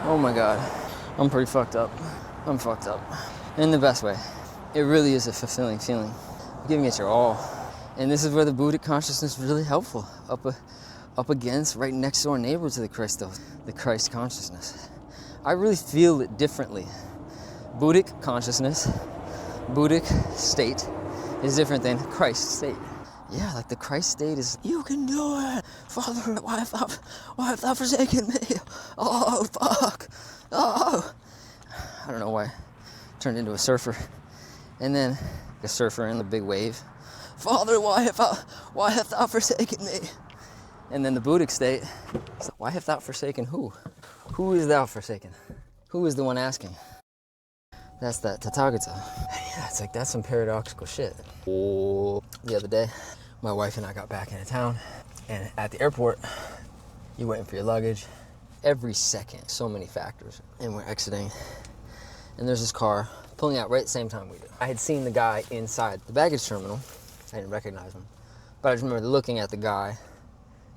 Oh my God. I'm pretty fucked up. I'm fucked up. In the best way. It really is a fulfilling feeling. Giving it your all. And this is where the Buddhic consciousness is really helpful. Up against, right next door neighbor to the Christ consciousness. I really feel it differently. Buddhic consciousness, Buddhic state is different than Christ state. Yeah, like the Christ state is, you can do it. Father, why have thou forsaken me? Oh, fuck. Oh. I don't know why. Turned into a surfer. And then a surfer in the big wave. Father, why have thou forsaken me? And then the Buddhic state, why have thou forsaken who? Who is thou forsaken? Who is the one asking? That's that Tathagata. Yeah, it's like, that's some paradoxical shit. The other day, my wife and I got back into town, and at the airport, you're waiting for your luggage. Every second, so many factors, and we're exiting, and there's this car pulling out right at the same time we do. I had seen the guy inside the baggage terminal. I didn't recognize him, but I just remember looking at the guy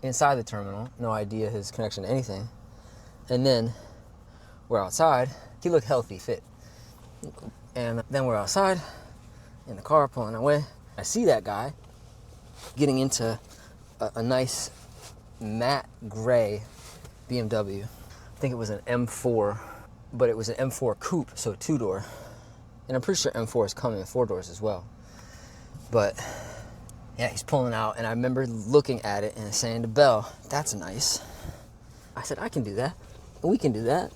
inside the terminal, no idea his connection to anything. And then we're outside. He looked healthy, fit. And then we're outside in the car pulling away. I see that guy getting into a nice matte gray BMW. I think it was an M4, but it was an M4 coupe, so 2-door. And I'm pretty sure M4s come in 4 doors as well. But yeah, he's pulling out, and I remember looking at it and saying to Belle, that's nice. I said, I can do that. We can do that.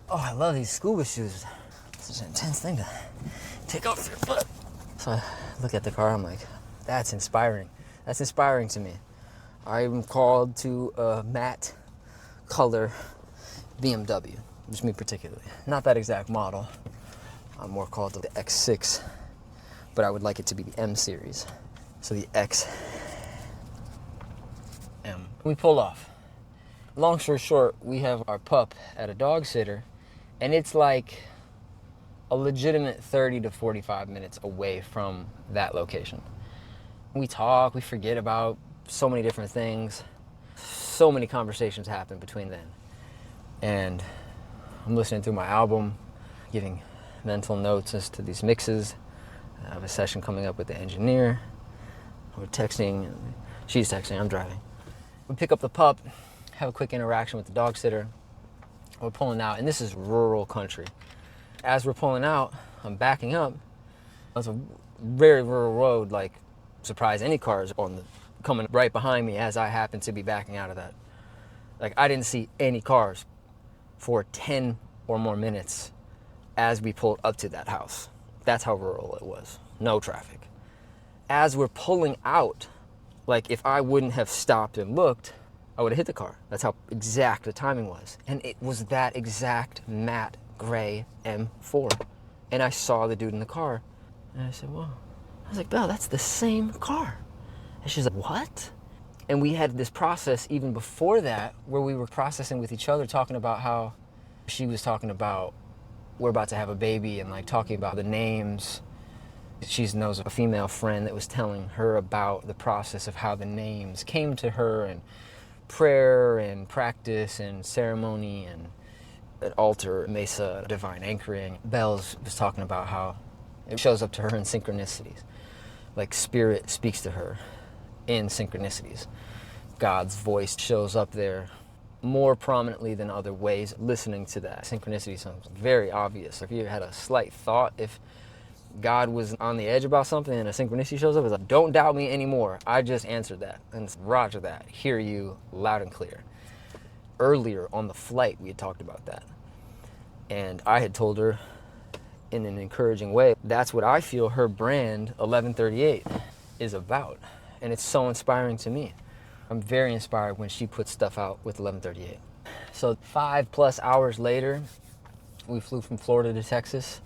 Oh, I love these scuba shoes. It's such an intense thing to take off your foot. So I look at the car, I'm like, that's inspiring. That's inspiring to me. I'm called to a matte color BMW, just me particularly. Not that exact model. I'm more called to the X6, but I would like it to be the M series. So the XM. We pull off. Long story short, we have our pup at a dog sitter, and it's like a legitimate 30 to 45 minutes away from that location. We talk, we forget about so many different things. So many conversations happen between then. And I'm listening through my album, giving mental notes as to these mixes. I have a session coming up with the engineer. We're texting, she's texting, I'm driving. We pick up the pup, have a quick interaction with the dog sitter. We're pulling out, and this is rural country. As we're pulling out, I'm backing up. It's a very rural road, like, surprise any cars coming right behind me as I happen to be backing out of that. Like, I didn't see any cars for 10 or more minutes as we pulled up to that house. That's how rural it was. No traffic. As we're pulling out, like, if I wouldn't have stopped and looked, I would have hit the car. That's how exact the timing was. And it was that exact matte gray M4. And I saw the dude in the car. And I said, whoa. I was like, Belle, that's the same car. And she's like, what? And we had this process even before that where we were processing with each other, talking about how she was talking about we're about to have a baby and like talking about the names. She knows a female friend that was telling her about the process of how the names came to her, and prayer and practice and ceremony and an altar, mesa, divine anchoring. Belle's was talking about how it shows up to her in synchronicities. Like spirit speaks to her in synchronicities. God's voice shows up there more prominently than other ways. Listening to that synchronicity sounds very obvious. If you had a slight thought, if God was on the edge about something and a synchronicity shows up, it's like, don't doubt me anymore. I just answered that. And it's roger that. Hear you loud and clear. Earlier on the flight, we had talked about that. And I had told her in an encouraging way, that's what I feel her brand 1138 is about. And it's so inspiring to me. I'm very inspired when she puts stuff out with 1138. So 5+ hours later, we flew from Florida to Texas.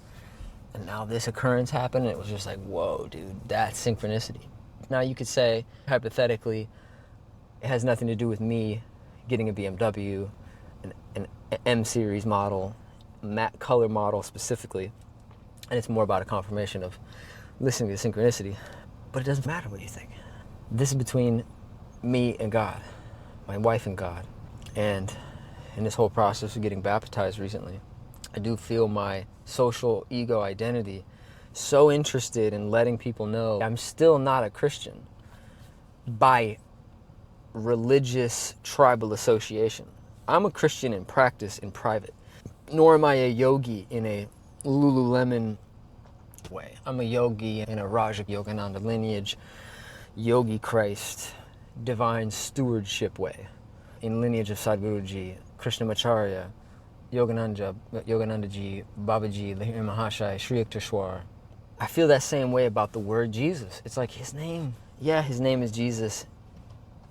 And now this occurrence happened, and it was just like, whoa, dude, that's synchronicity. Now you could say, hypothetically, it has nothing to do with me getting a BMW, an M-series model, matte color model specifically, and it's more about a confirmation of listening to synchronicity. But it doesn't matter what you think. This is between me and God, my wife and God. And in this whole process of getting baptized recently, I do feel my social ego identity so interested in letting people know I'm still not a Christian by religious tribal association. I'm a Christian in practice, in private. Nor am I a yogi in a Lululemon way. I'm a yogi in a Raja Yogananda lineage, Yogi Christ, divine stewardship way. In lineage of Sadhguruji, Krishnamacharya, Yoganandaji, Babaji, Lahiri Mahashai, Sri Yukteswar. I feel that same way about the word Jesus. It's like his name, yeah, his name is Jesus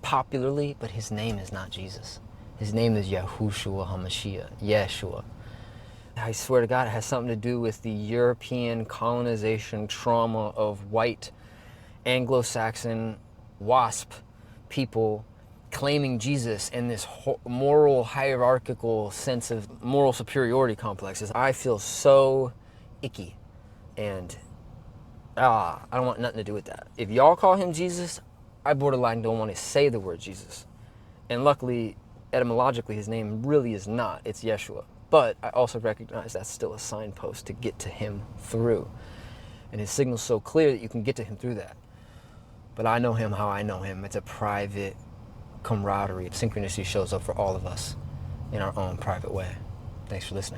popularly, but his name is not Jesus. His name is Yahushua HaMashiach, Yeshua. I swear to God, it has something to do with the European colonization trauma of white Anglo-Saxon WASP people claiming Jesus and this moral hierarchical sense of moral superiority complexes. I feel so icky, and I don't want nothing to do with that. If y'all call him Jesus, I borderline don't want to say the word Jesus. And luckily, etymologically, his name really is not. It's Yeshua. But I also recognize that's still a signpost to get to him through. And his signal's so clear that you can get to him through that. But I know him how I know him. It's a private camaraderie. Synchronicity shows up for all of us in our own private way. Thanks for listening.